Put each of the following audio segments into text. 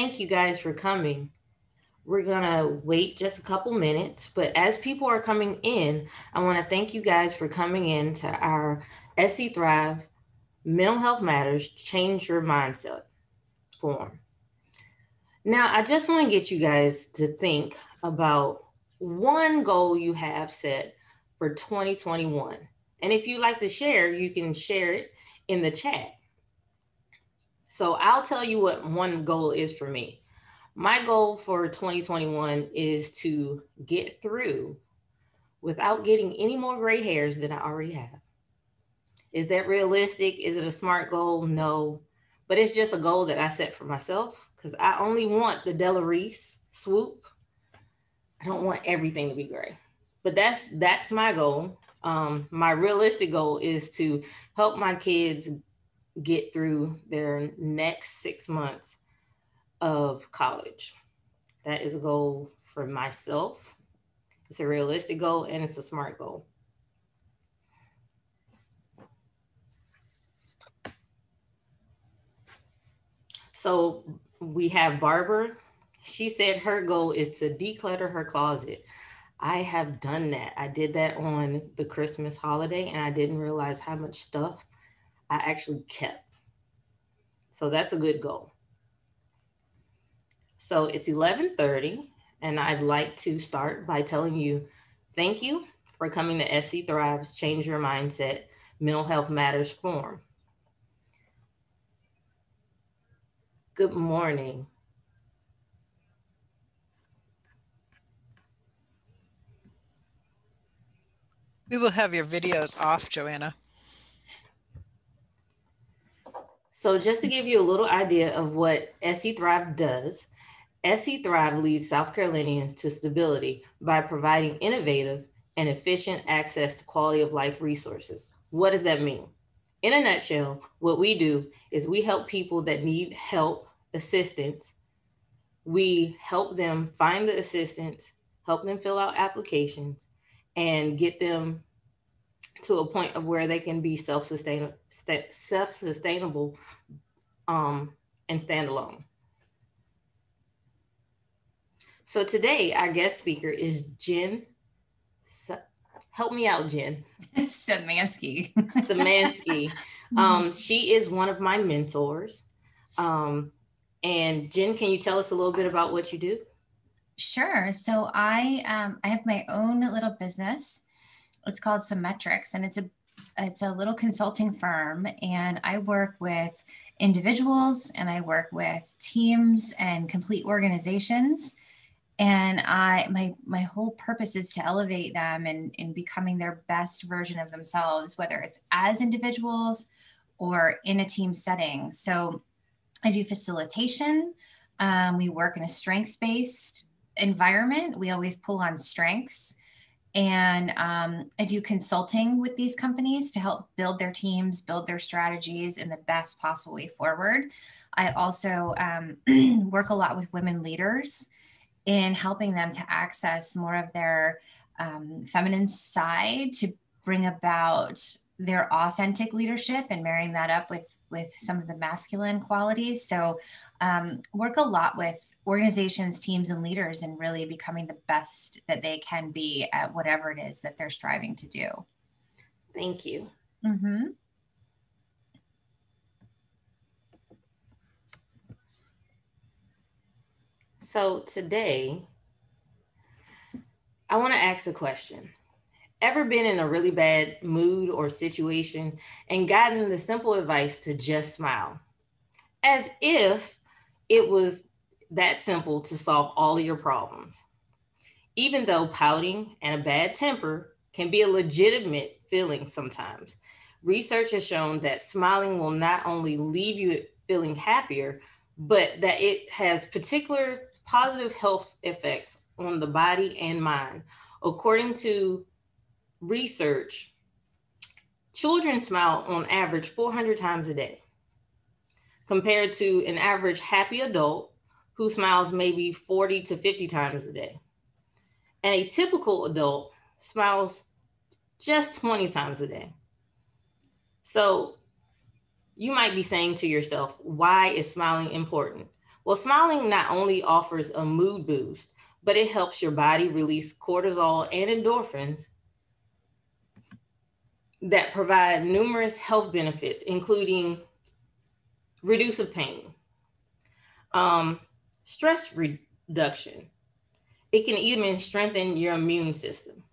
thank you guys for coming. We're gonna wait just a couple minutes, but as people are coming in, I want to thank you guys for coming in to our SC Thrive Mental Health Matters Change Your Mindset forum. Now, I just want to get you guys to think about one goal you have set for 2021. And if you like to share, you can share it in the chat. So I'll tell you what one goal is for me. My goal for 2021 is to get through without getting any more gray hairs than I already have. Is that realistic? Is it a smart goal? No. But it's just a goal that I set for myself because I only want the Della Reese swoop. I don't want everything to be gray. But that's my goal. My realistic goal is to help my kids get through their next 6 months of college. That is a goal for myself. It's a realistic goal and it's a smart goal. So we have Barbara. She said her goal is to declutter her closet. I have done that. I did that on the Christmas holiday and I didn't realize how much stuff I actually kept. So that's a good goal. So it's 11:30 and I'd like to start by telling you thank you for coming to SC Thrive's Change Your Mindset Mental Health Matters forum. Good morning. We will have your videos off, Joanna. So just to give you a little idea of what SC Thrive does, SC Thrive leads South Carolinians to stability by providing innovative and efficient access to quality of life resources. What does that mean? In a nutshell, what we do is we help people that need help, assistance. We help them find the assistance, help them fill out applications, and get them to a point of where they can be self-sustainable and stand alone. So today, our guest speaker is Jen. Help me out, Jen. Szymanski. Szymanski. She is one of my mentors. And Jen, can you tell us a little bit about what you do? Sure. So I have my own little business. It's called Szymetrics, and it's a little consulting firm, and I work with individuals and I work with teams and complete organizations. And my whole purpose is to elevate them in becoming their best version of themselves, whether it's as individuals or in a team setting. So I do facilitation. We work in a strengths-based environment. We always pull on strengths. And I do consulting with these companies to help build their teams, build their strategies in the best possible way forward. I also work a lot with women leaders in helping them to access more of their feminine side to bring about their authentic leadership and marrying that up with some of the masculine qualities. So work a lot with organizations, teams, and leaders and really becoming the best that they can be at whatever it is that they're striving to do. Thank you. Mm-hmm. So today, I want to ask a question. Ever been in a really bad mood or situation and gotten the simple advice to just smile? As if it was that simple to solve all of your problems. Even though pouting and a bad temper can be a legitimate feeling sometimes, research has shown that smiling will not only leave you feeling happier, but that it has particular positive health effects on the body and mind. According to research, children smile on average 400 times a day, compared to an average happy adult who smiles maybe 40 to 50 times a day. And a typical adult smiles just 20 times a day. So you might be saying to yourself, why is smiling important? Well, smiling not only offers a mood boost, but it helps your body release cortisol and endorphins that provide numerous health benefits, including reduce of pain, um, stress reduction. It can even strengthen your immune system.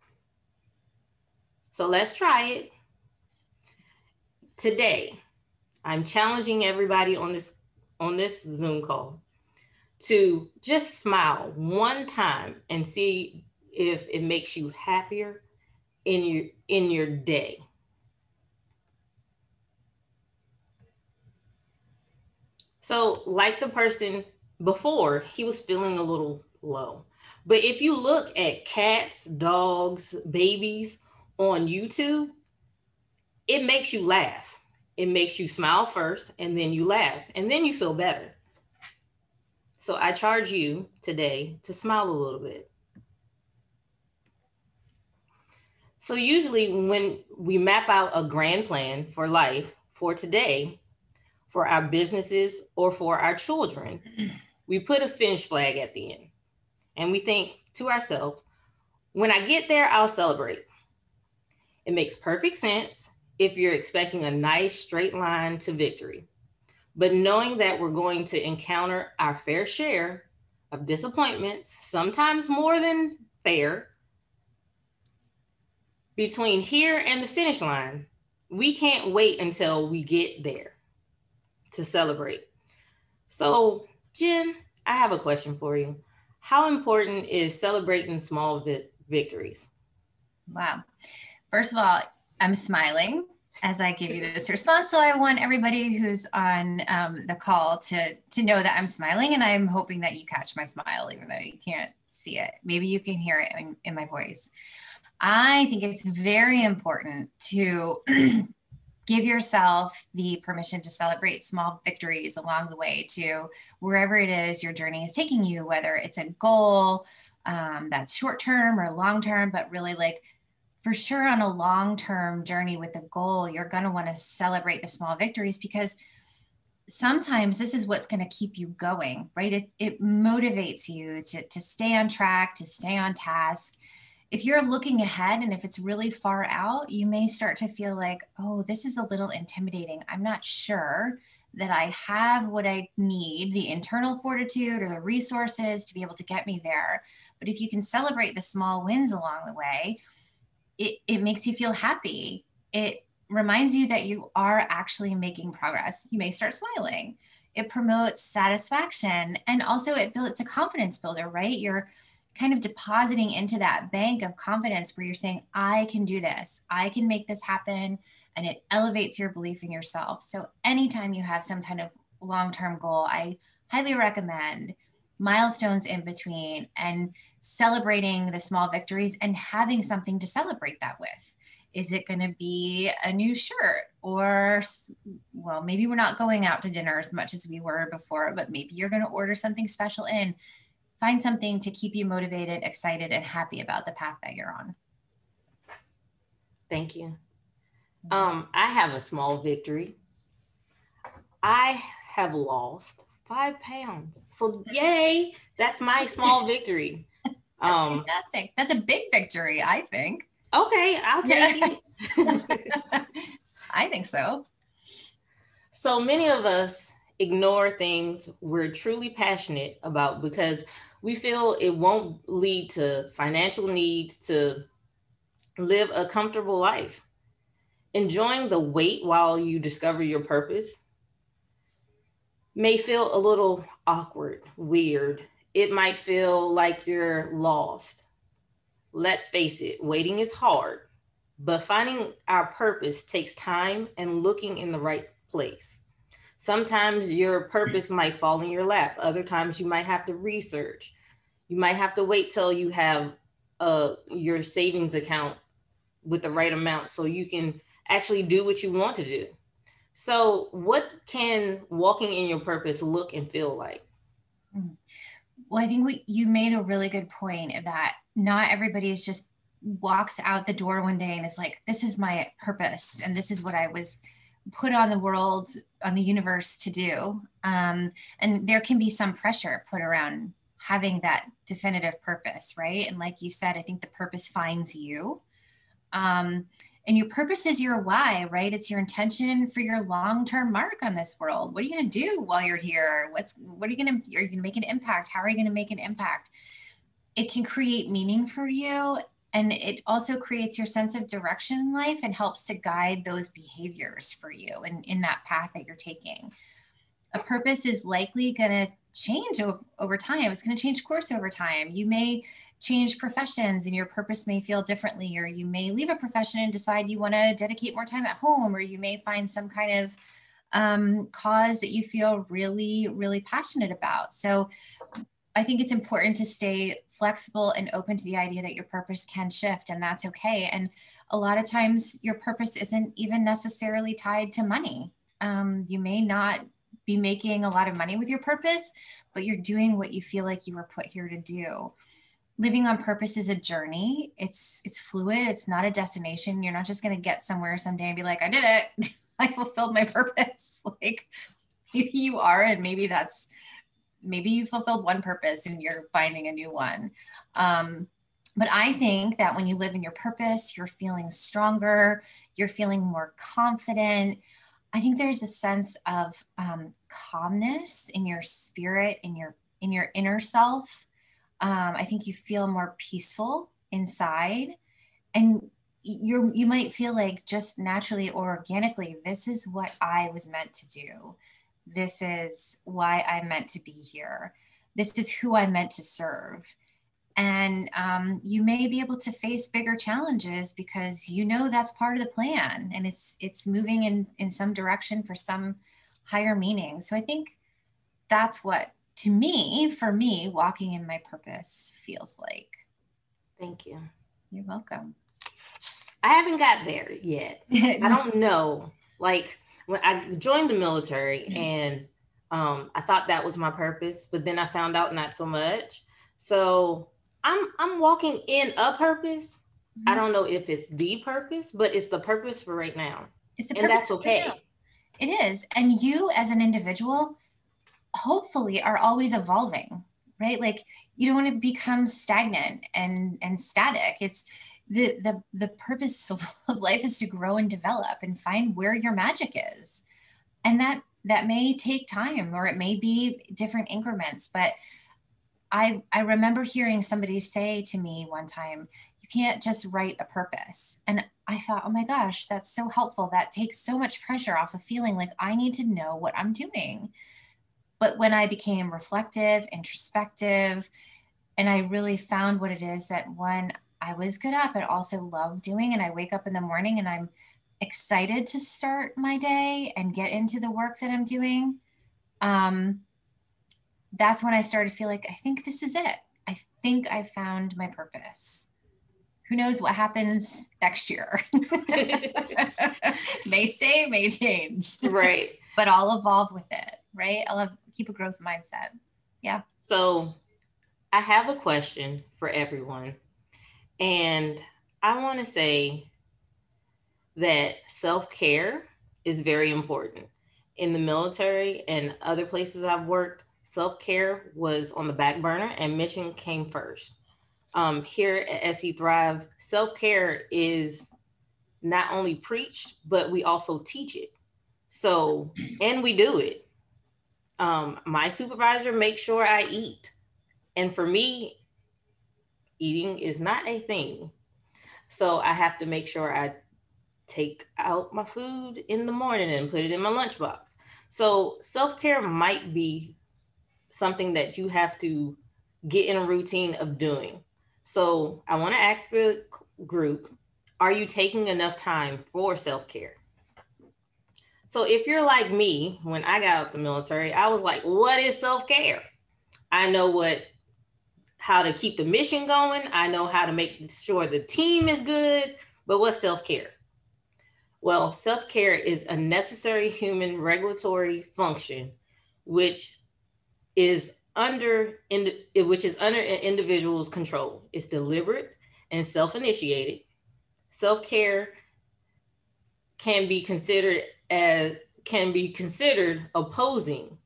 So let's try it. Today, I'm challenging everybody on this Zoom call to just smile one time and see if it makes you happier in your day. So, like the person before, he was feeling a little low. But if you look at cats, dogs, babies on YouTube, it makes you laugh. It makes you smile first, and then you laugh, and then you feel better. So I charge you today to smile a little bit. So usually when we map out a grand plan for life for today, for our businesses or for our children, we put a finish flag at the end. And we think to ourselves, when I get there, I'll celebrate. It makes perfect sense if you're expecting a nice straight line to victory. But knowing that we're going to encounter our fair share of disappointments, sometimes more than fair, between here and the finish line, we can't wait until we get there to celebrate. So, Jen, I have a question for you. How important is celebrating small victories? Wow. First of all, I'm smiling as I give you this response. So I want everybody who's on the call to know that I'm smiling, and I'm hoping that you catch my smile, even though you can't see it. Maybe you can hear it in my voice. I think it's very important to give yourself the permission to celebrate small victories along the way to wherever it is your journey is taking you, whether it's a goal that's short-term or long-term, but really like for sure on a long-term journey with a goal, you're going to want to celebrate the small victories, because sometimes this is what's going to keep you going, right? It motivates you to stay on track, to stay on task. If you're looking ahead and if it's really far out, you may start to feel like, oh, this is a little intimidating. I'm not sure that I have what I need, the internal fortitude or the resources to be able to get me there. But if you can celebrate the small wins along the way, it makes you feel happy. It reminds you that you are actually making progress. You may start smiling. It promotes satisfaction. And also it's a confidence builder, right? You're kind of depositing into that bank of confidence where you're saying, I can do this, I can make this happen. And it elevates your belief in yourself. So anytime you have some kind of long-term goal, I highly recommend milestones in between and celebrating the small victories and having something to celebrate that with. Is it going to be a new shirt? Or, well, maybe we're not going out to dinner as much as we were before, but maybe you're going to order something special in. Find something to keep you motivated, excited, and happy about the path that you're on. Thank you. I have a small victory. I have lost 5 pounds. So yay, that's my small victory. That's fantastic. That's a big victory, I think. Okay, I'll take it. I think so. So many of us ignore things we're truly passionate about because we feel it won't lead to financial needs to live a comfortable life. Enjoying the wait while you discover your purpose may feel a little awkward, weird. It might feel like you're lost. Let's face it, waiting is hard, but finding our purpose takes time and looking in the right place. Sometimes your purpose might fall in your lap. Other times you might have to research. You might have to wait till you have your savings account with the right amount so you can actually do what you want to do. So what can walking in your purpose look and feel like? Well, I think you made a really good point of that not everybody is just walks out the door one day and is like, this is my purpose and this is what I was put on the world, on the universe to do. And there can be some pressure put around having that definitive purpose, right? And like you said, I think the purpose finds you. And your purpose is your why, right? It's your intention for your long-term mark on this world. What are you going to do while you're here? What are you going to make an impact? How are you going to make an impact? It can create meaning for you. And it also creates your sense of direction in life and helps to guide those behaviors for you in that path that you're taking. A purpose is likely going to change over time. It's going to change course over time. You may change professions and your purpose may feel differently, or you may leave a profession and decide you want to dedicate more time at home, or you may find some kind of cause that you feel really, really passionate about. So I think it's important to stay flexible and open to the idea that your purpose can shift, and that's okay. And a lot of times your purpose isn't even necessarily tied to money. You may not be making a lot of money with your purpose, but you're doing what you feel like you were put here to do. Living on purpose is a journey. It's fluid. It's not a destination. You're not just going to get somewhere someday and be like, I did it. I fulfilled my purpose. Like you are, and maybe you fulfilled one purpose and you're finding a new one. But I think that when you live in your purpose, you're feeling stronger, you're feeling more confident. I think there's a sense of calmness in your spirit, in your inner self. I think you feel more peaceful inside, and you might feel like just naturally or organically, this is what I was meant to do. This is why I'm meant to be here. This is who I'm meant to serve. And you may be able to face bigger challenges because you know that's part of the plan, and it's moving in some direction for some higher meaning. So I think that's what, for me, walking in my purpose feels like. Thank you. You're welcome. I haven't got there yet. I don't know. Like when I joined the military and I thought that was my purpose, but then I found out not so much. So I'm walking in a purpose. I don't know if it's the purpose, but it's the purpose for right now. It's the and purpose that's okay. Right, it is. And you as an individual, hopefully, are always evolving, right? Like you don't want to become stagnant and static. It's the purpose of life is to grow and develop and find where your magic is. And that may take time, or it may be different increments. But I remember hearing somebody say to me one time, you can't just write a purpose. And I thought, oh my gosh, that's so helpful. That takes so much pressure off of feeling like I need to know what I'm doing. But when I became reflective, introspective, and I really found what it is that one I was good at, but also love doing, and I wake up in the morning and I'm excited to start my day and get into the work that I'm doing, that's when I started to feel like, I think this is it. I think I found my purpose. Who knows what happens next year? May stay, may change. Right. But I'll evolve with it, right? Keep a growth mindset. Yeah. So I have a question for everyone. And I want to say that self-care is very important. In the military and other places I've worked, self-care was on the back burner and mission came first. Here at SE Thrive, self-care is not only preached, but we also teach it. So, and we do it. My supervisor makes sure I eat. And for me, eating is not a thing. So I have to make sure I take out my food in the morning and put it in my lunchbox. So self-care might be something that you have to get in a routine of doing. So I want to ask the group, are you taking enough time for self-care? So if you're like me, when I got out the military, I was like, what is self-care? I know how to keep the mission going. I know how to make sure the team is good, but what's self-care? Well, self-care is a necessary human regulatory function, which is under an individual's control. It's deliberate and self-initiated. Self-care can be considered as can be considered opposing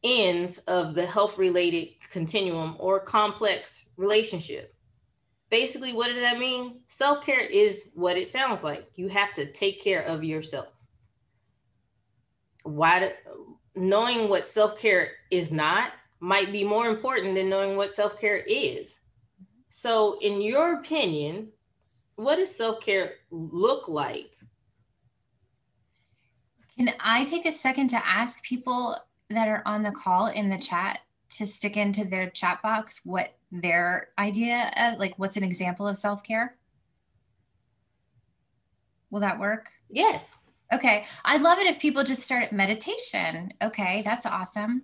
ends of the health related continuum or complex relationship. Basically, what does that mean? Self-care is what it sounds like. You have to take care of yourself. Knowing what self-care is not might be more important than knowing what self-care is. So in your opinion, what does self-care look like? Can I take a second to ask people that are on the call in the chat to stick into their chat box what their idea of, like, what's an example of self-care? Will that work? Yes. Okay. I'd love it if people just start at meditation. Okay, that's awesome.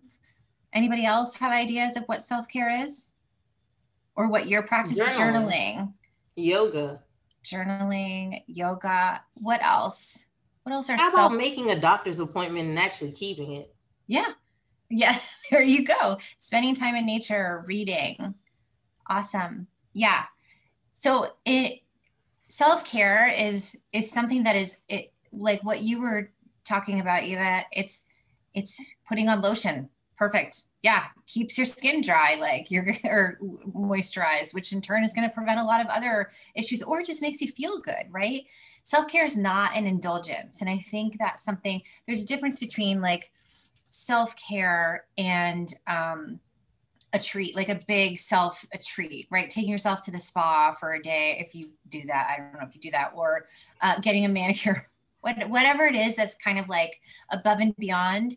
Anybody else have ideas of what self-care is? Or what your practice? Journaling. Yoga. Journaling, yoga. What else? What else are How about making a doctor's appointment and actually keeping it? Yeah. Yeah, there you go. Spending time in nature, reading. Awesome. Yeah. So self-care is something that is like what you were talking about, Eva. It's putting on lotion. Perfect. Yeah. Keeps your skin dry, like or moisturized, which in turn is going to prevent a lot of other issues, or just makes you feel good, right? Self-care is not an indulgence. And I think that's something, there's a difference between like self-care and a treat, like a big a treat, right? Taking yourself to the spa for a day, if you do that. I don't know if you do that, or getting a manicure, whatever it is that's kind of like above and beyond.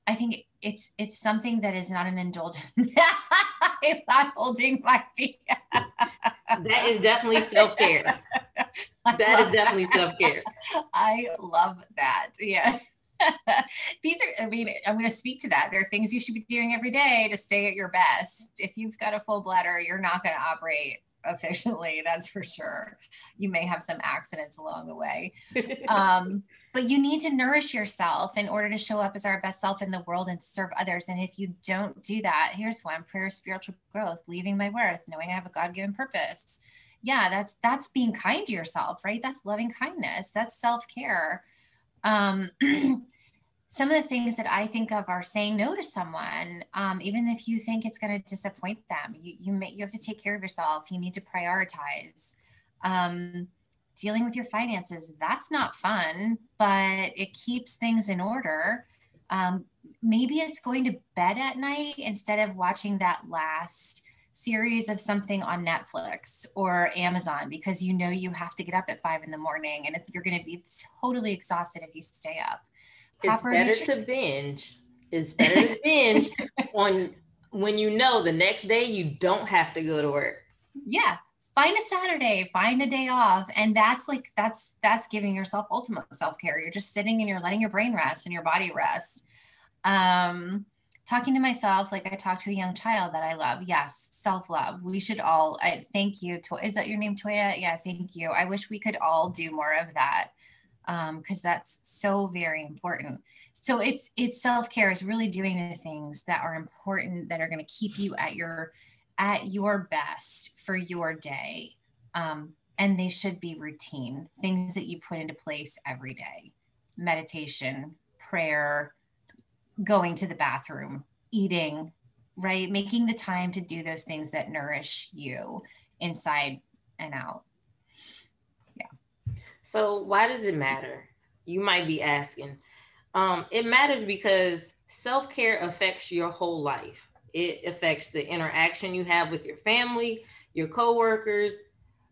I think it's something that is not an indulgence. I'm not holding my feet. That is definitely self-care. That is definitely self-care. I love that. Yeah. These are, I mean, I'm going to speak to that. There are things you should be doing every day to stay at your best. If you've got a full bladder, you're not going to operate efficiently. That's for sure. You may have some accidents along the way. But you need to nourish yourself in order to show up as our best self in the world and serve others. And if you don't do that, here's one: prayer, spiritual growth, believing my worth, knowing I have a God-given purpose. Yeah, that's being kind to yourself, right? That's loving kindness. That's self-care. Some of the things that I think of are saying no to someone, even if you think it's going to disappoint them. You have to take care of yourself. You need to prioritize. Dealing with your finances, that's not fun, but it keeps things in order. Maybe it's going to bed at night instead of watching that last series of something on Netflix or Amazon, because you know you have to get up at 5 a.m. and you're going to be totally exhausted if you stay up. It's better to binge. It's better to binge on when you know the next day you don't have to go to work. Yeah. Find a Saturday, find a day off. And that's giving yourself ultimate self-care. You're just sitting and you're letting your brain rest and your body rest. Talking to myself, like I talk to a young child that I love. Yes. Self-love. We should all, thank you. Is that your name, Toya? Yeah. Thank you. I wish we could all do more of that. Because that's so very important. So it's self-care is really doing the things that are important, that are going to keep you at your best for your day. And they should be routine, things that you put into place every day: meditation, prayer, going to the bathroom, eating, right? Making the time to do those things that nourish you inside and out. So why does it matter? You might be asking. It matters because self-care affects your whole life. It affects the interaction you have with your family, your coworkers,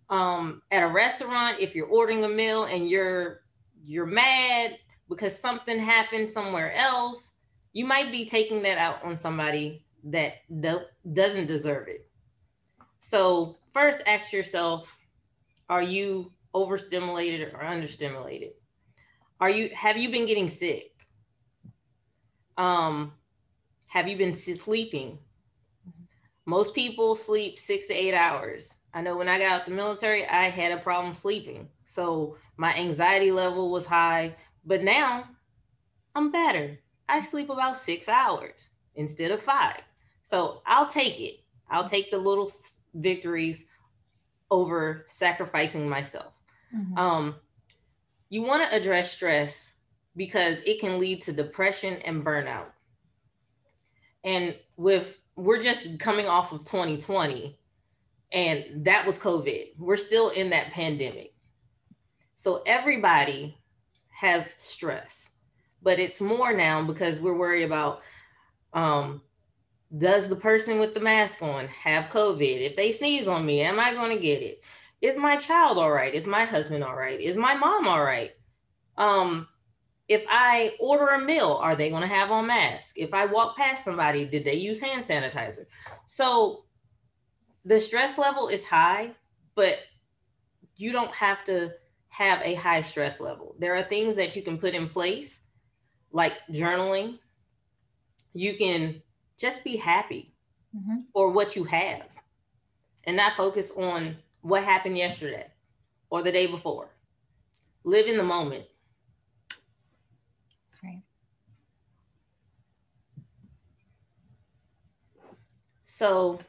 at a restaurant. If you're ordering a meal and you're mad because something happened somewhere else, you might be taking that out on somebody that doesn't deserve it. So first, ask yourself, are you overstimulated or understimulated? Have you been getting sick? Have you been sleeping? Most people sleep 6 to 8 hours. I know when I got out the military, I had a problem sleeping. So my anxiety level was high, but now I'm better. I sleep about 6 hours instead of 5. So I'll take it. I'll take the little victories over sacrificing myself. Mm-hmm. You want to address stress because it can lead to depression and burnout. And we're just coming off of 2020, and that was COVID. We're still in that pandemic. So everybody has stress, but it's more now because we're worried about, does the person with the mask on have COVID? If they sneeze on me, am I going to get it? Is my child all right? Is my husband all right? Is my mom all right? If I order a meal, are they going to have on mask? If I walk past somebody, did they use hand sanitizer? So the stress level is high, but you don't have to have a high stress level. There are things that you can put in place, like journaling. You can just be happy for what you have and not focus on what happened yesterday or the day before. Live in the moment. That's right. So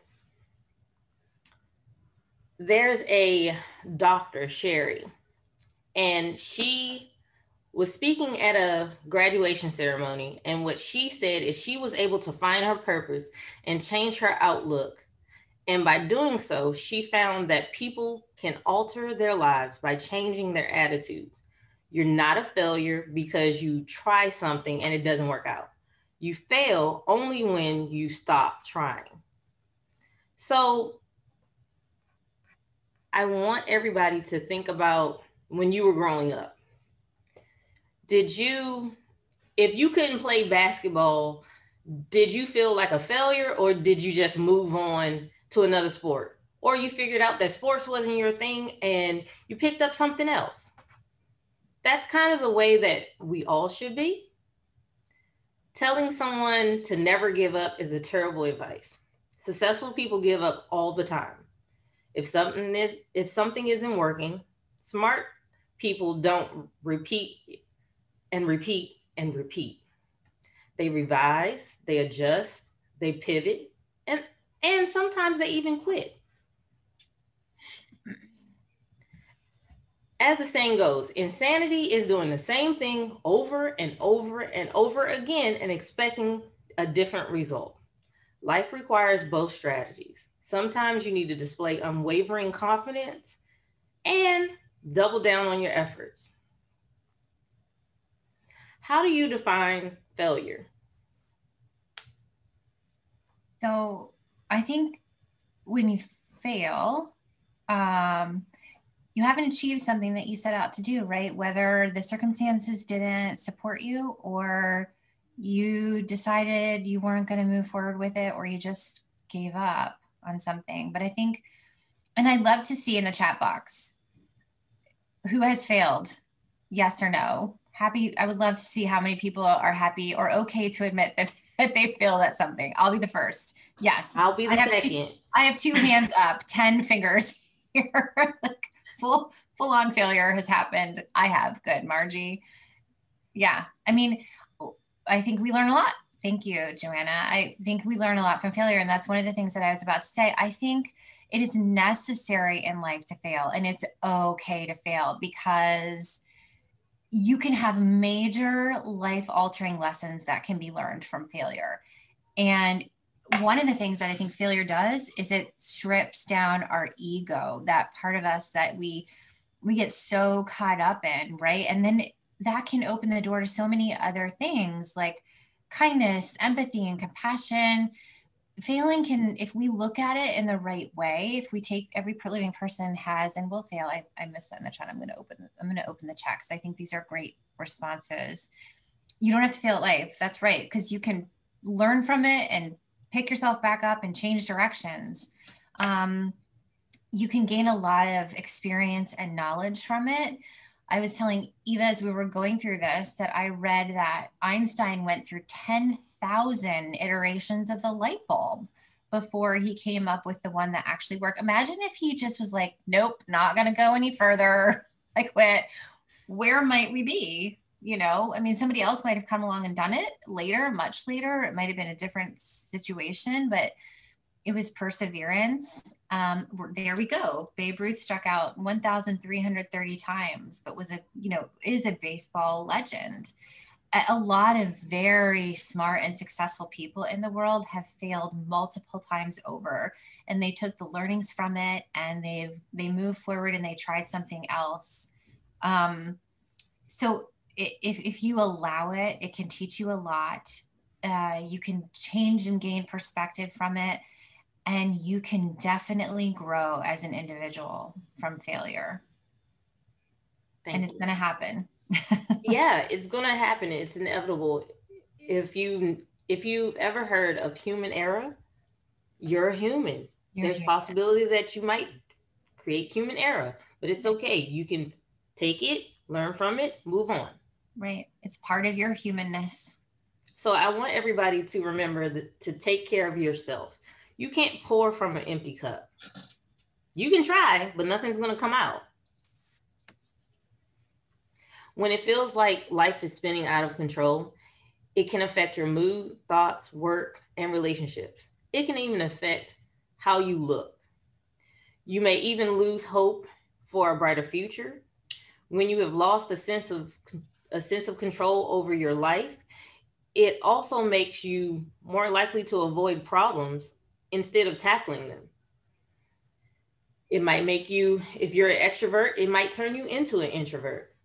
there's a doctor, Sherry, and she was speaking at a graduation ceremony. And what she said is she was able to find her purpose and change her outlook. And by doing so, she found that people can alter their lives by changing their attitudes. You're not a failure because you try something and it doesn't work out. You fail only when you stop trying. So I want everybody to think about when you were growing up. Did you, if you couldn't play basketball, did you feel like a failure, or did you just move on to another sport? Or you figured out that sports wasn't your thing and you picked up something else? That's kind of the way that we all should be. Telling someone to never give up is a terrible advice. Successful people give up all the time. If something isn't working, smart people don't repeat and repeat and repeat. They revise, they adjust, they pivot, and sometimes they even quit. As the saying goes, insanity is doing the same thing over and over and over again and expecting a different result. Life requires both strategies. Sometimes you need to display unwavering confidence and double down on your efforts. How do you define failure? So I think when you fail, you haven't achieved something that you set out to do, right? Whether the circumstances didn't support you, or you decided you weren't going to move forward with it, or you just gave up on something. But I think, and I'd love to see in the chat box, who has failed? Yes or no? Happy. I would love to see how many people are happy or okay to admit that they failed at something. I'll be the first. Yes. I'll be the second. I have 2 hands up, 10 fingers here. Like full on failure has happened. I have. Good, Margie. Yeah. I mean, I think we learn a lot. Thank you, Joanna. I think we learn a lot from failure. And that's one of the things that I was about to say. I think it is necessary in life to fail, and it's okay to fail, because you can have major life-altering lessons that can be learned from failure. And one of the things that I think failure does is it strips down our ego, that part of us that we get so caught up in, right? And then that can open the door to so many other things like kindness, empathy, and compassion. Failing can, if we look at it in the right way, if we take every living person has and will fail. I missed that in the chat. I'm going to open the chat because I think these are great responses. You don't have to fail at life. That's right. Because you can learn from it and pick yourself back up and change directions. You can gain a lot of experience and knowledge from it. I was telling Eva as we were going through this that I read that Einstein went through 10,000 iterations of the light bulb before he came up with the one that actually worked. Imagine if he just was like, nope, not going to go any further. I quit. Where might we be? You know, I mean, somebody else might have come along and done it later, much later. It might have been a different situation, but It was perseverance. There we go. Babe Ruth struck out 1,330 times, but is a baseball legend. A lot of very smart and successful people in the world have failed multiple times over, and they took the learnings from it and they moved forward and they tried something else. So if you allow it, it can teach you a lot. You can change and gain perspective from it, and you can definitely grow as an individual from failure. And it's going to happen. Yeah, it's going to happen. It's inevitable. If you've ever heard of human error, you're human. There's possibility that you might create human error, but it's okay. You can take it, learn from it, move on. Right. It's part of your humanness. So I want everybody to remember to take care of yourself. You can't pour from an empty cup. You can try, but nothing's going to come out. When it feels like life is spinning out of control, it can affect your mood, thoughts, work, and relationships. It can even affect how you look. You may even lose hope for a brighter future. When you have lost a sense of control over your life, it also makes you more likely to avoid problems instead of tackling them. It might make you, if you're an extrovert, it might turn you into an introvert.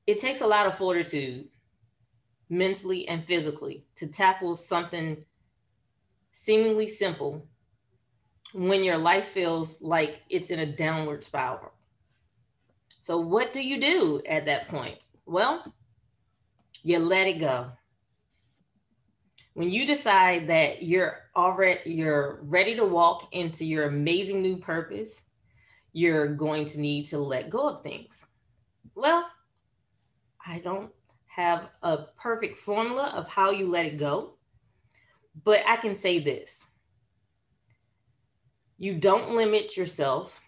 It takes a lot of fortitude, mentally and physically, to tackle something seemingly simple when your life feels like it's in a downward spiral. So what do you do at that point? Well, you let it go. When you decide that you're ready to walk into your amazing new purpose, you're going to need to let go of things. Well, I don't have a perfect formula of how you let it go, but I can say this. You don't limit yourself.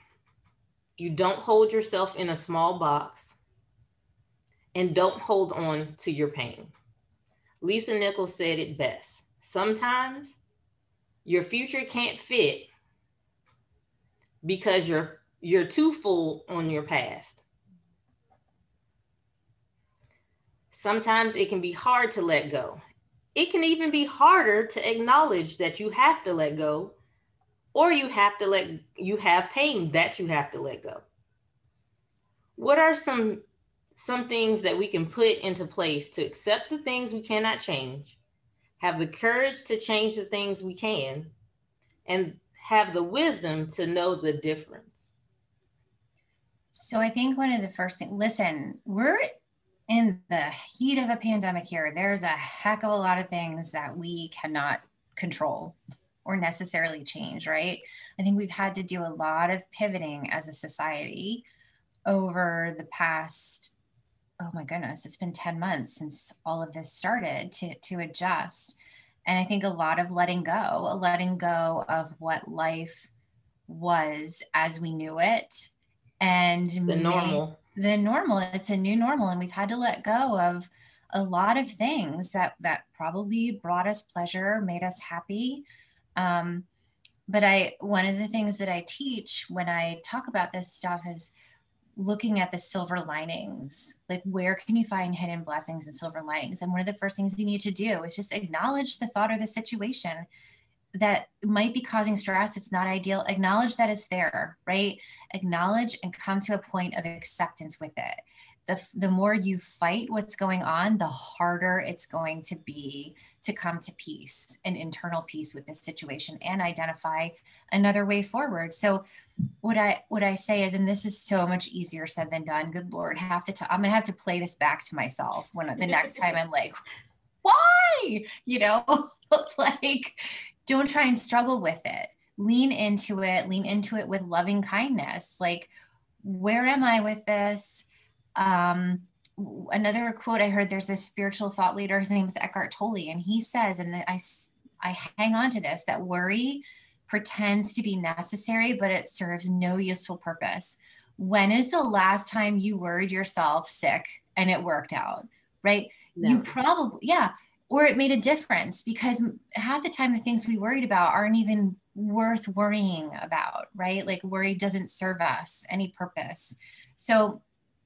You don't hold yourself in a small box, and don't hold on to your pain. Lisa Nichols said it best. Sometimes your future can't fit because you're too full on your past. Sometimes it can be hard to let go. It can even be harder to acknowledge that you have to let go, or you have pain that you have to let go. What are some things that we can put into place to accept the things we cannot change, have the courage to change the things we can, and have the wisdom to know the difference? So I think one of the first things, listen, we're in the heat of a pandemic here. There's a heck of a lot of things that we cannot control or necessarily change, right? I think we've had to do a lot of pivoting as a society over the past, oh my goodness, it's been 10 months since all of this started to adjust. And I think a lot of letting go of what life was as we knew it. And the normal. It's a new normal. And we've had to let go of a lot of things that probably brought us pleasure, made us happy. But one of the things that I teach when I talk about this stuff is looking at the silver linings. Like, where can you find hidden blessings and silver linings? And one of the first things you need to do is just acknowledge the thought or the situation that might be causing stress. It's not ideal. Acknowledge that it's there, right? Acknowledge and come to a point of acceptance with it. The more you fight what's going on, the harder it's going to be to come to peace and internal peace with this situation and identify another way forward. So what I say is, and this is so much easier said than done. Good Lord, I'm going to have to play this back to myself when the next time I'm like, why? Like, don't try and struggle with it. Lean into it with loving kindness. Like, where am I with this? Another quote I heard, there's this spiritual thought leader, his name is Eckhart Tolle, and he says, and I hang on to this, that worry pretends to be necessary, but it serves no useful purpose. When is the last time you worried yourself sick and it worked out, right? Never. You probably, yeah. or it made a difference, because half the time the things we worried about aren't even worth worrying about, right? Like worry doesn't serve us any purpose. So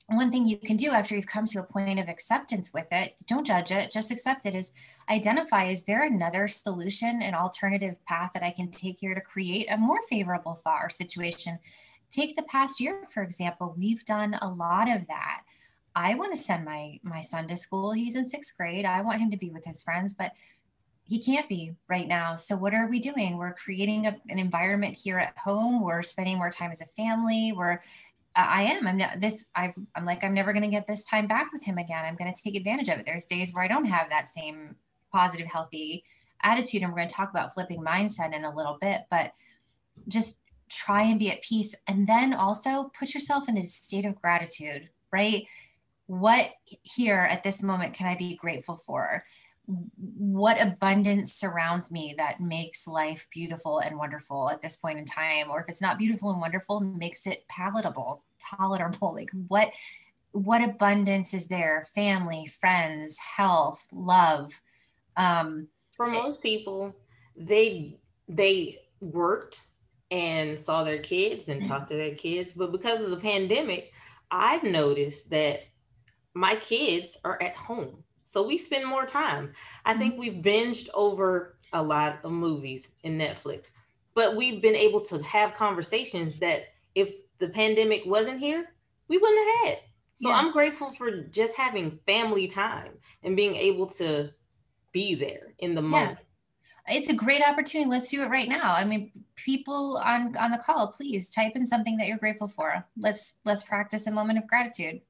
one thing you can do after you've come to a point of acceptance with it, don't judge it, just accept it, is identify, is there another solution, an alternative path that I can take here to create a more favorable thought or situation? Take the past year, for example. We've done a lot of that. I want to send my son to school. He's in 6th grade. I want him to be with his friends, but he can't be right now. So what are we doing? We're creating an environment here at home. We're spending more time as a family. I'm like, I'm never going to get this time back with him again. I'm going to take advantage of it. There's days where I don't have that same positive, healthy attitude. And we're going to talk about flipping mindset in a little bit, but just try and be at peace. And then also put yourself in a state of gratitude, right? What here at this moment can I be grateful for? What abundance surrounds me that makes life beautiful and wonderful at this point in time? Or if it's not beautiful and wonderful, makes it palatable, tolerable. Like what abundance is there? Family, friends, health, love. For most people, they worked and saw their kids and talked to their kids, but because of the pandemic, I've noticed that my kids are at home. So we spend more time. I think we've binged over a lot of movies in Netflix, but we've been able to have conversations that if the pandemic wasn't here, we wouldn't have had. So I'm grateful for just having family time and being able to be there in the moment. It's a great opportunity. Let's do it right now. I mean, people on the call, please type in something that you're grateful for. Let's practice a moment of gratitude.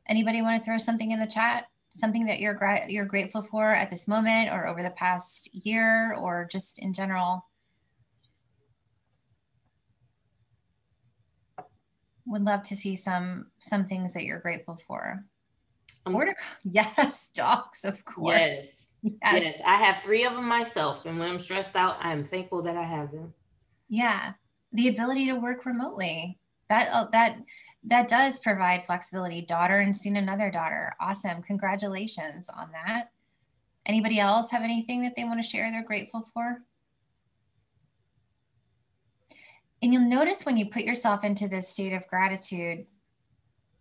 Anybody want to throw something in the chat? Something that you're grateful for at this moment or over the past year or just in general? Would love to see some things that you're grateful for. Yes, dogs, of course. Yes. I have 3 of them myself. And when I'm stressed out, I'm thankful that I have them. Yeah. The ability to work remotely. That does provide flexibility. Daughter and soon another daughter. Awesome. Congratulations on that. Anybody else have anything that they want to share they're grateful for? And you'll notice when you put yourself into this state of gratitude,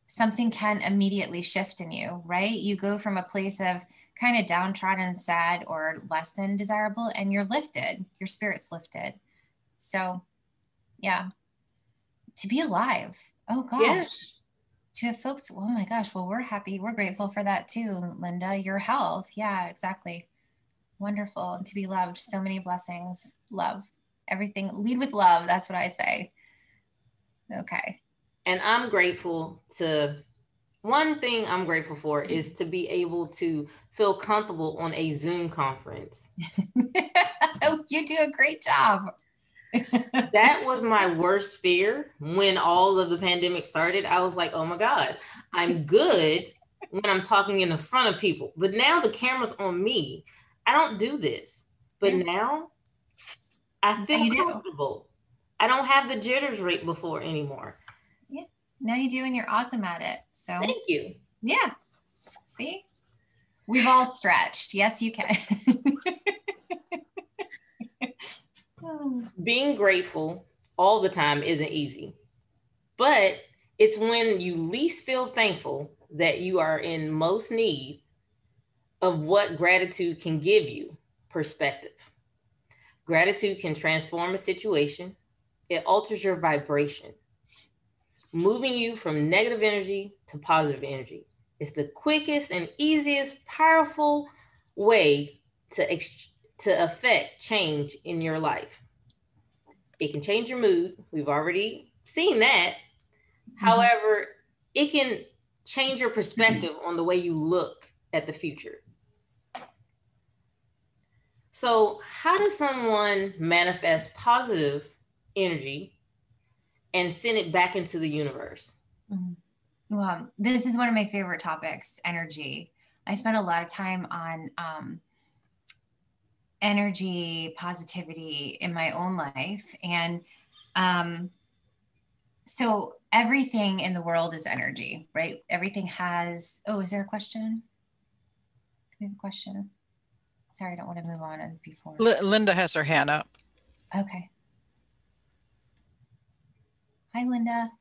something can immediately shift in you, right? You go from a place of kind of downtrodden, sad, or less than desirable, and you're lifted. Your spirit's lifted. So, yeah. To be alive. Oh, gosh. Yes. To have folks, oh my gosh, well, we're happy. We're grateful for that too, Linda. Your health. Yeah, exactly. Wonderful. And to be loved. So many blessings. Love. Everything. Lead with love. That's what I say. Okay. And I'm grateful one thing I'm grateful for is to be able to feel comfortable on a Zoom conference. You do a great job. That was my worst fear when all of the pandemic started. I was like, oh my God, I'm good when I'm talking in the front of people. But now the camera's on me. I don't do this. But now I feel comfortable. I don't have the jitters right before anymore. Yeah. Now you do, and you're awesome at it. So thank you. Yeah. See? We've all stretched. Yes, you can. Being grateful all the time isn't easy, but it's when you least feel thankful that you are in most need of what gratitude can give you: perspective. Gratitude can transform a situation. It alters your vibration, moving you from negative energy to positive energy. It's the quickest and easiest, powerful way to affect change in your life. It can change your mood. We've already seen that. However, it can change your perspective on the way you look at the future. So how does someone manifest positive energy and send it back into the universe? Well, this is one of my favorite topics, energy. I spent a lot of time on energy, positivity in my own life. And so everything in the world is energy, right? Everything has, is there a question? We have a question. Sorry, I don't want to move on before. Linda has her hand up. Okay. Hi, Linda.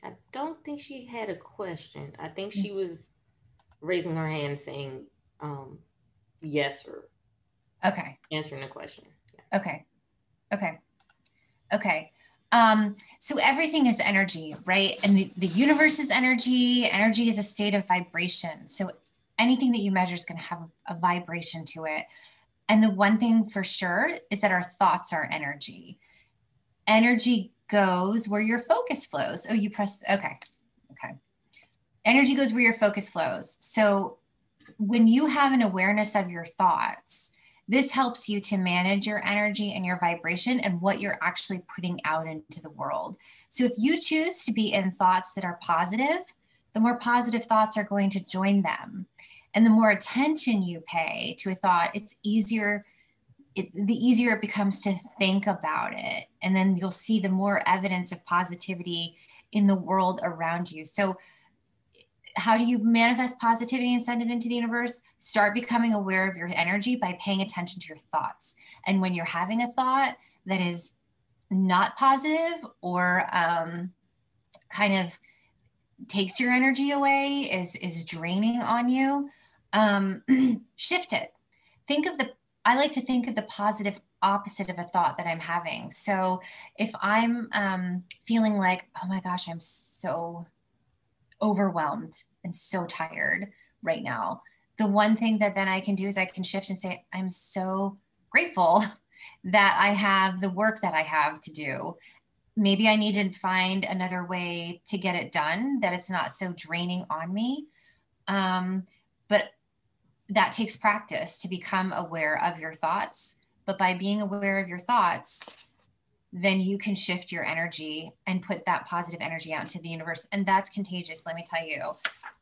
I don't think she had a question. I think she was raising her hand saying yes or Okay. answering the question. Yeah. Okay. Okay. Okay. So everything is energy, right? And the universe is energy. Energy is a state of vibration. So anything that you measure is going to have a vibration to it. And the one thing for sure is that our thoughts are energy. Energy goes where your focus flows. Oh, you pressed, okay. Okay. Energy goes where your focus flows. So when you have an awareness of your thoughts, this helps you to manage your energy and your vibration and what you're actually putting out into the world. So if you choose to be in thoughts that are positive, the more positive thoughts are going to join them. And the more attention you pay to a thought, it's easier. The easier it becomes to think about it. And then you'll see the more evidence of positivity in the world around you. So how do you manifest positivity and send it into the universe? Start becoming aware of your energy by paying attention to your thoughts. And when you're having a thought that is not positive or kind of takes your energy away, is draining on you, shift it. I like to think of the positive opposite of a thought that I'm having. So if I'm feeling like, oh my gosh, I'm so overwhelmed and so tired right now, the one thing that then I can do is I can shift and say, I'm so grateful that I have the work that I have to do. Maybe I need to find another way to get it done, that it's not so draining on me. But that takes practice to become aware of your thoughts. But by being aware of your thoughts, then you can shift your energy and put that positive energy out into the universe. And that's contagious. Let me tell you,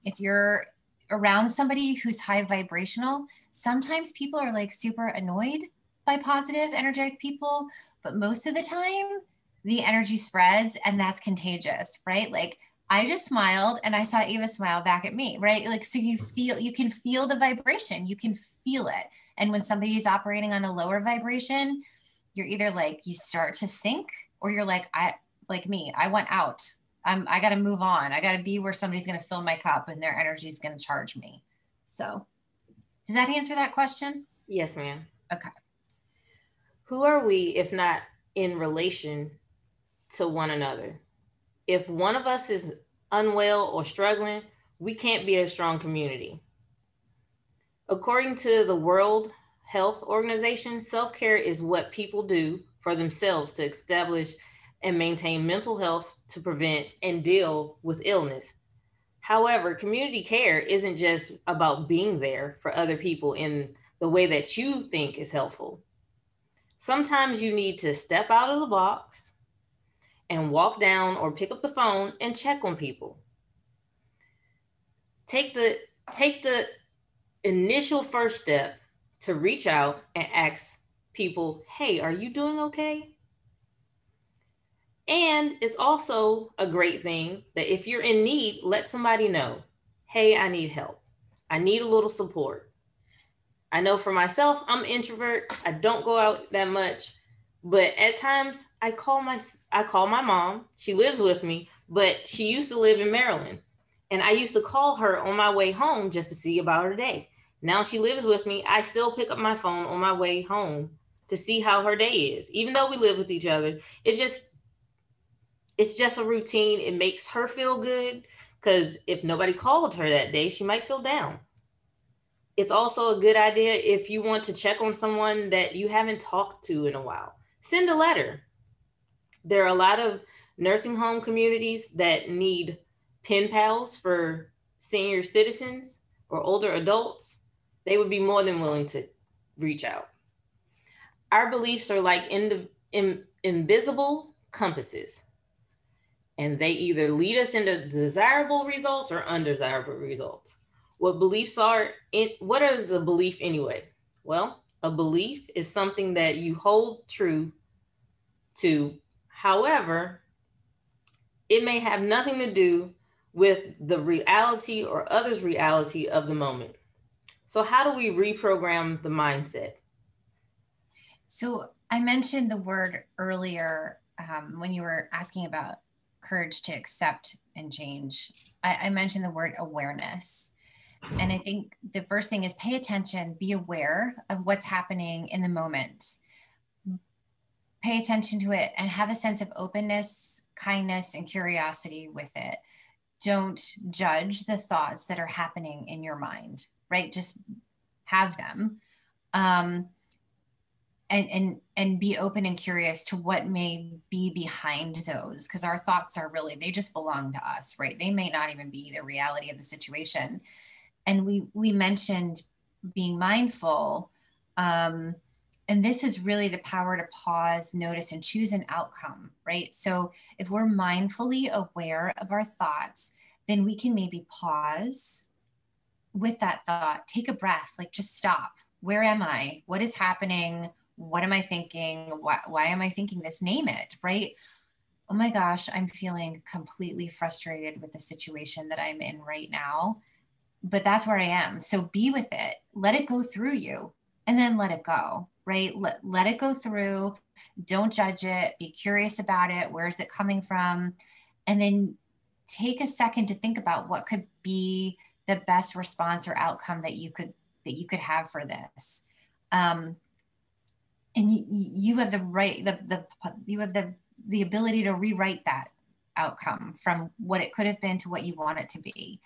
if you're around somebody who's high vibrational, sometimes people are like super annoyed by positive, energetic people, but most of the time the energy spreads and that's contagious, right? Like I just smiled and I saw Eva smile back at me, right? Like, so you can feel the vibration, you can feel it. And when somebody is operating on a lower vibration, you're either like, you start to sink, or you're like, like me, I went out. I got to move on. I got to be where somebody's going to fill my cup and their energy is going to charge me. So does that answer that question? Yes, ma'am. Okay. Who are we if not in relation to one another? If one of us is unwell or struggling, we can't be a strong community. According to the World Health Organization, self-care is what people do for themselves to establish and maintain mental health, to prevent and deal with illness. However, community care isn't just about being there for other people in the way that you think is helpful. Sometimes you need to step out of the box and walk down or pick up the phone and check on people. Take the initial first step to reach out and ask people, hey, are you doing okay? And it's also a great thing that if you're in need, let somebody know, hey, I need help. I need a little support. I know for myself, I'm an introvert. I don't go out that much, but at times I call my mom. She lives with me, but she used to live in Maryland. And I used to call her on my way home just to see about her day. Now she lives with me. I still pick up my phone on my way home to see how her day is. Even though we live with each other, it's just a routine. It makes her feel good, because if nobody called her that day, she might feel down. It's also a good idea if you want to check on someone that you haven't talked to in a while. Send a letter. There are a lot of nursing home communities that need pen pals for senior citizens or older adults. They would be more than willing to reach out. Our beliefs are like invisible compasses, and they either lead us into desirable results or undesirable results. What is a belief anyway? Well, A belief is something that you hold true to. However, it may have nothing to do with the reality or others' reality of the moment. So, how do we reprogram the mindset? So I mentioned the word earlier when you were asking about courage to accept and change. I mentioned the word awareness. And I think the first thing is pay attention, be aware of what's happening in the moment. Pay attention to it and have a sense of openness, kindness, and curiosity with it. Don't judge the thoughts that are happening in your mind, right? Just have them. And be open and curious to what may be behind those, because our thoughts are really, they just belong to us, right? They may not even be the reality of the situation. And we mentioned being mindful, and this is really the power to pause, notice, and choose an outcome, right? So if we're mindfully aware of our thoughts, then we can maybe pause with that thought, take a breath, like just stop. Where am I? What is happening? What am I thinking? Why am I thinking this? Name it, right? Oh my gosh, I'm feeling completely frustrated with the situation that I'm in right now, but that's where I am. So be with it, let it go through you, and then let it go, right? Let it go through. Don't judge it. Be curious about it. Where is it coming from? And then take a second to think about what could be the best response or outcome that you could have for this. And you have the right, you have the ability to rewrite that outcome from what it could have been to what you want it to be.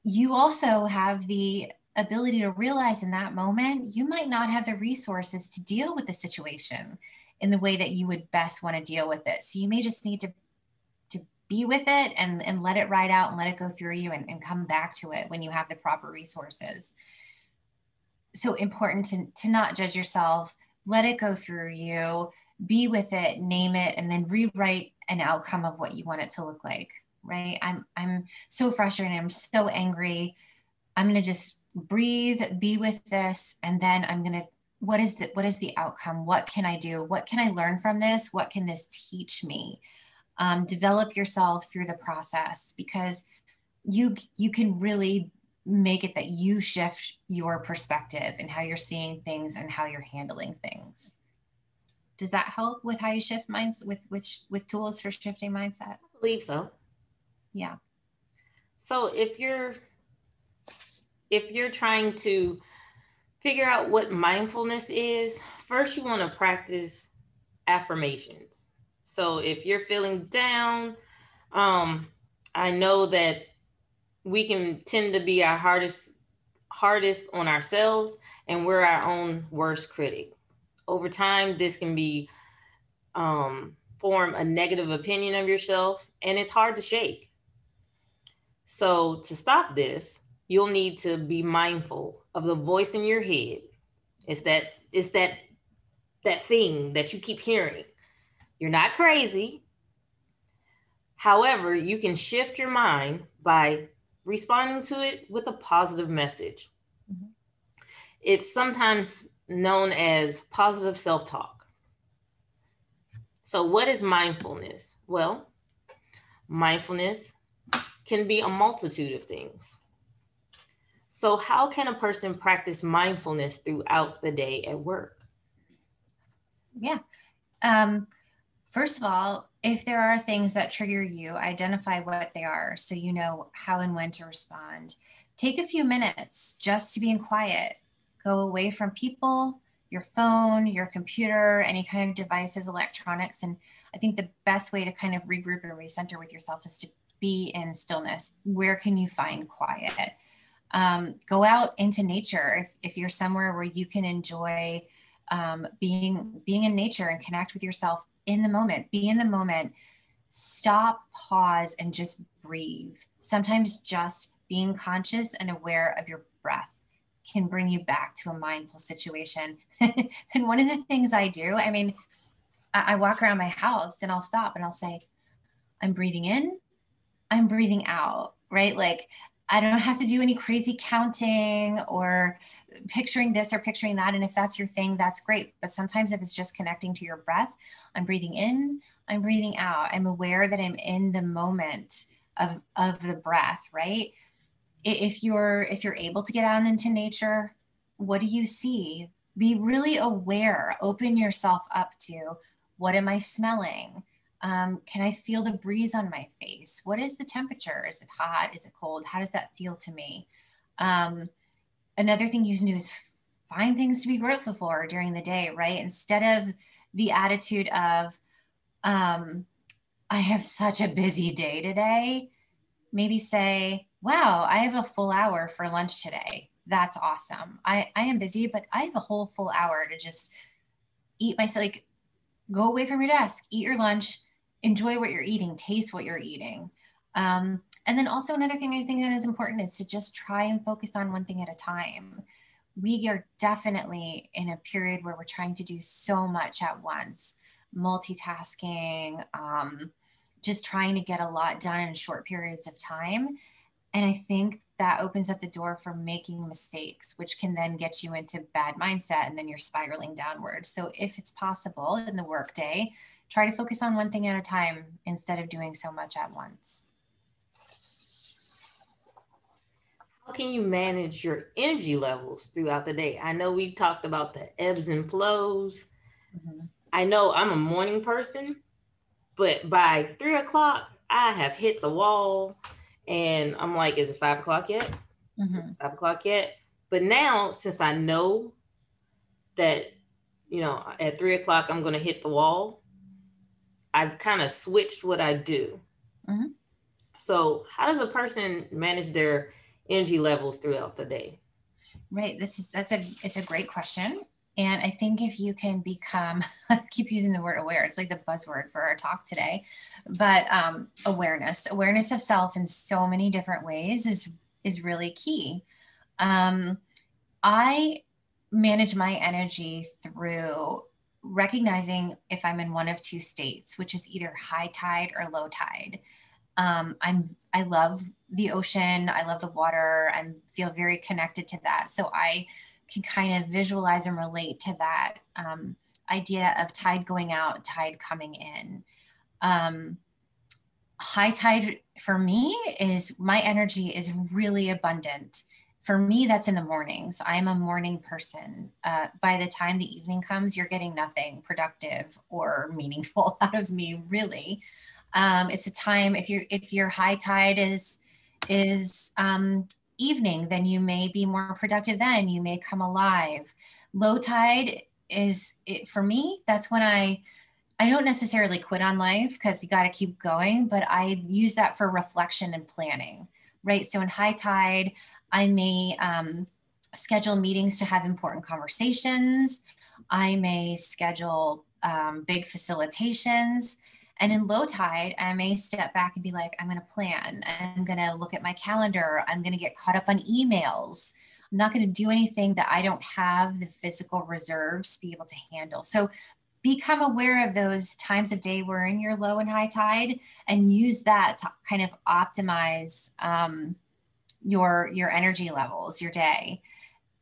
You also have the ability to realize in that moment, you might not have the resources to deal with the situation in the way that you would best want to deal with it. So you may just need to be with it and let it ride out and let it go through you and come back to it when you have the proper resources. So important to not judge yourself, let it go through you, be with it, name it, and then rewrite an outcome of what you want it to look like, right? I'm so frustrated. I'm so angry. I'm going to just breathe, be with this. And then I'm going to, what is the outcome? What can I do? What can I learn from this? What can this teach me? Develop yourself through the process, because you can really make it that you shift your perspective and how you're seeing things and how you're handling things. Does that help with how you shift minds with tools for shifting mindset? I believe so. Yeah. So if you're trying to figure out what mindfulness is, first you want to practice affirmations. So if you're feeling down, I know that we can tend to be our hardest on ourselves, and we're our own worst critic. Over time, this can be form a negative opinion of yourself, and it's hard to shake. So to stop this, you'll need to be mindful of the voice in your head. It's that thing that you keep hearing. You're not crazy. However, you can shift your mind by responding to it with a positive message. Mm-hmm. It's sometimes known as positive self-talk. So what is mindfulness? Well, mindfulness can be a multitude of things. So how can a person practice mindfulness throughout the day at work? Yeah. First of all, if there are things that trigger you, identify what they are so you know how and when to respond. Take a few minutes just to be in quiet. Go away from people, your phone, your computer, any kind of devices, electronics. And I think the best way to kind of regroup and recenter with yourself is to be in stillness. Where can you find quiet? Go out into nature. If you're somewhere where you can enjoy being in nature and connect with yourself in the moment, be in the moment, stop, pause, and just breathe. Sometimes just being conscious and aware of your breath can bring you back to a mindful situation. And one of the things I do, I mean, I walk around my house and I'll stop and I'll say, I'm breathing in, I'm breathing out, right? Like I don't have to do any crazy counting or picturing this or picturing that. And if that's your thing, that's great. But sometimes if it's just connecting to your breath, I'm breathing in, I'm breathing out. I'm aware that I'm in the moment of the breath, right? If you're able to get out into nature, what do you see? Be really aware, open yourself up to, what am I smelling? Can I feel the breeze on my face? What is the temperature? Is it hot? Is it cold? How does that feel to me? Um, Another thing you can do is find things to be grateful for during the day, right? Instead of the attitude of, I have such a busy day today, maybe say, wow, I have a full hour for lunch today. That's awesome. I am busy, but I have a whole full hour to just eat myself. Like, go away from your desk, eat your lunch, enjoy what you're eating, taste what you're eating. And then also another thing I think that is important is to just try and focus on one thing at a time. We are definitely in a period where we're trying to do so much at once, multitasking, just trying to get a lot done in short periods of time. And I think that opens up the door for making mistakes, which can then get you into bad mindset and then you're spiraling downwards. So if it's possible in the workday, try to focus on one thing at a time instead of doing so much at once. How can you manage your energy levels throughout the day? I know we talked about the ebbs and flows. Mm-hmm. I know I'm a morning person, but by 3 o'clock, I have hit the wall and I'm like, is it 5 o'clock yet? Mm-hmm. 5 o'clock yet? But now, since I know that, you know, at 3 o'clock, I'm going to hit the wall, I've kind of switched what I do. Mm-hmm. So how does a person manage their energy levels throughout the day? Right. It's a great question. And I think if you can become, I keep using the word aware, it's like the buzzword for our talk today, but awareness of self in so many different ways is really key. I manage my energy through recognizing if I'm in one of two states, which is either high tide or low tide. I love the ocean. I love the water. I feel very connected to that. So I can kind of visualize and relate to that idea of tide going out, tide coming in. High tide for me is my energy is really abundant. For me, that's in the mornings. I'm a morning person. By the time the evening comes, you're getting nothing productive or meaningful out of me, really. It's a time, if your high tide is evening, then you may be more productive then. You may come alive. Low tide for me, that's when I don't necessarily quit on life because you got to keep going, but I use that for reflection and planning, right? So in high tide, I may schedule meetings to have important conversations. I may schedule big facilitations. And in low tide, I may step back and be like, I'm going to plan. I'm going to look at my calendar. I'm going to get caught up on emails. I'm not going to do anything that I don't have the physical reserves to be able to handle. So become aware of those times of day where in your low and high tide and use that to kind of optimize your energy levels, your day.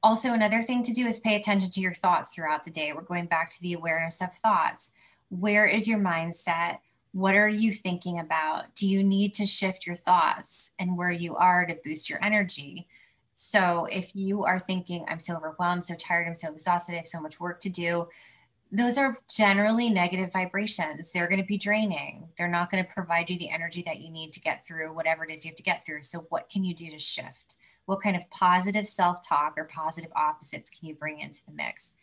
Also, another thing to do is pay attention to your thoughts throughout the day. We're going back to the awareness of thoughts. Where is your mindset? What are you thinking about? Do you need to shift your thoughts and where you are to boost your energy? So if you are thinking, I'm so overwhelmed, so tired, I'm so exhausted, I have so much work to do, those are generally negative vibrations. They're going to be draining. They're not going to provide you the energy that you need to get through whatever it is you have to get through. So what can you do to shift? What kind of positive self-talk or positive opposites can you bring into the mix?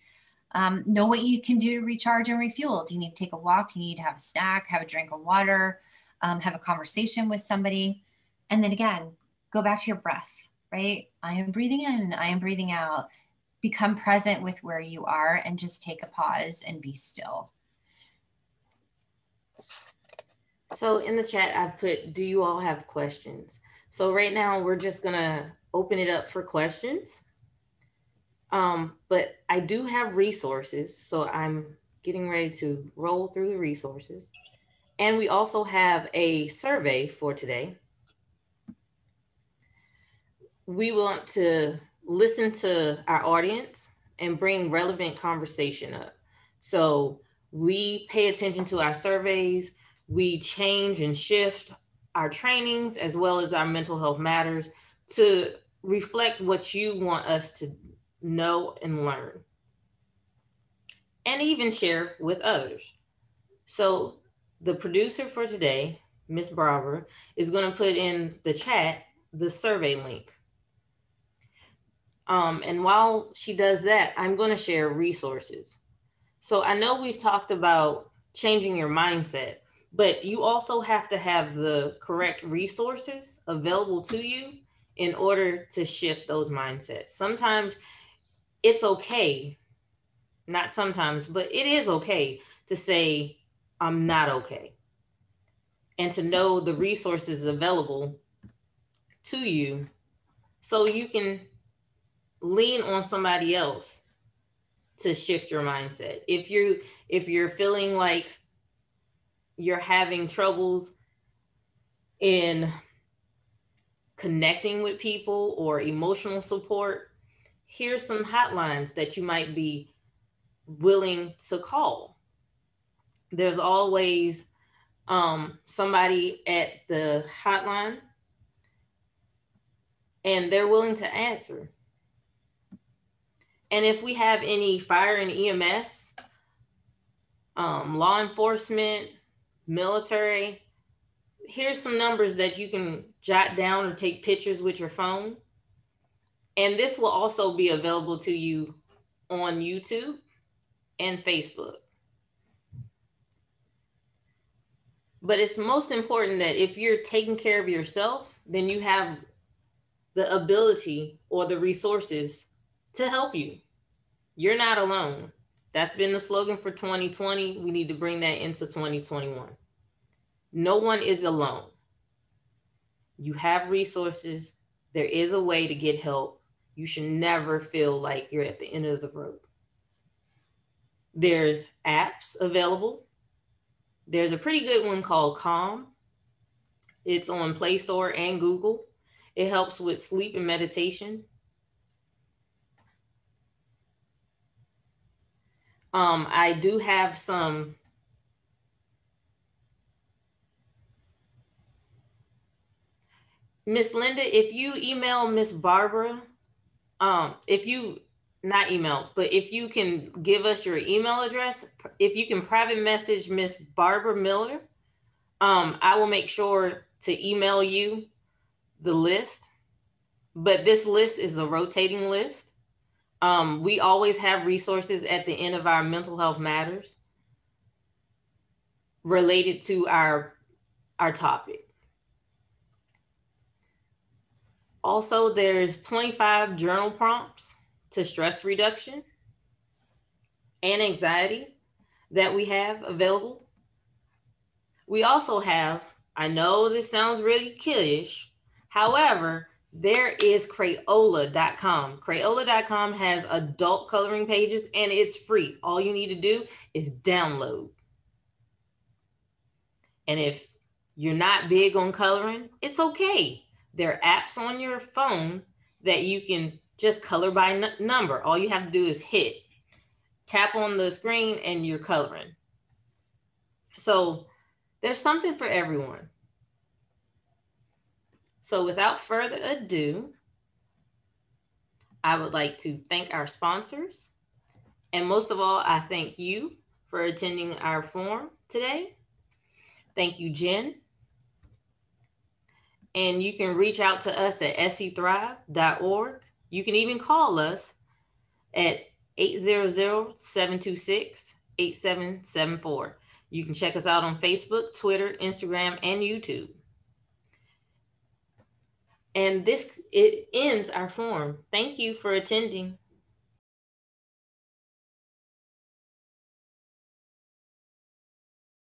Know what you can do to recharge and refuel. Do you need to take a walk? Do you need to have a snack, have a drink of water, have a conversation with somebody? And then again, go back to your breath, right? I am breathing in, I am breathing out. Become present with where you are and just take a pause and be still. So in the chat, I've put, do you all have questions? So right now we're just gonna open it up for questions. But I do have resources, so I'm getting ready to roll through the resources. And we also have a survey for today. we want to listen to our audience and bring relevant conversation up. So we pay attention to our surveys, we change and shift our trainings as well as our mental health matters to reflect what you want us to know and learn, and even share with others. So the producer for today, Miss Barbara, is going to put in the chat the survey link. And while she does that, I'm going to share resources. So I know we've talked about changing your mindset, but you also have to have the correct resources available to you in order to shift those mindsets. Sometimes it's okay, not sometimes, but it is okay to say, I'm not okay. And to know the resources available to you so you can lean on somebody else to shift your mindset. If you're feeling like you're having troubles in connecting with people or emotional support, here's some hotlines that you might be willing to call. There's always somebody at the hotline, and they're willing to answer. And if we have any fire and EMS, law enforcement, military, here's some numbers that you can jot down or take pictures with your phone. And this will also be available to you on YouTube and Facebook. But it's most important that if you're taking care of yourself, then you have the ability or the resources to help you. You're not alone. That's been the slogan for 2020. We need to bring that into 2021. No one is alone. You have resources. There is a way to get help. You should never feel like you're at the end of the road. There's apps available. There's a pretty good one called Calm. It's on Play Store and Google. It helps with sleep and meditation. I do have some Miss Linda, if you email Miss Barbara, if you not email, but if you can give us your email address, if you can private message Miss Barbara Miller, I will make sure to email you the list. But this list is a rotating list. We always have resources at the end of our mental health matters related to our topic. Also, there's 25 journal prompts to stress reduction and anxiety that we have available. We also have, I know this sounds really kiddish, however, there is Crayola.com. Crayola.com has adult coloring pages and it's free. All you need to do is download. And if you're not big on coloring, it's okay. There are apps on your phone that you can just color by number. All you have to do is tap on the screen and you're coloring. So there's something for everyone. So without further ado, I would like to thank our sponsors. And most of all, I thank you for attending our forum today. Thank you, Jen. And you can reach out to us at sethrive.org. You can even call us at 800-726-8774. You can check us out on Facebook, Twitter, Instagram, and YouTube. And it ends our forum. Thank you for attending.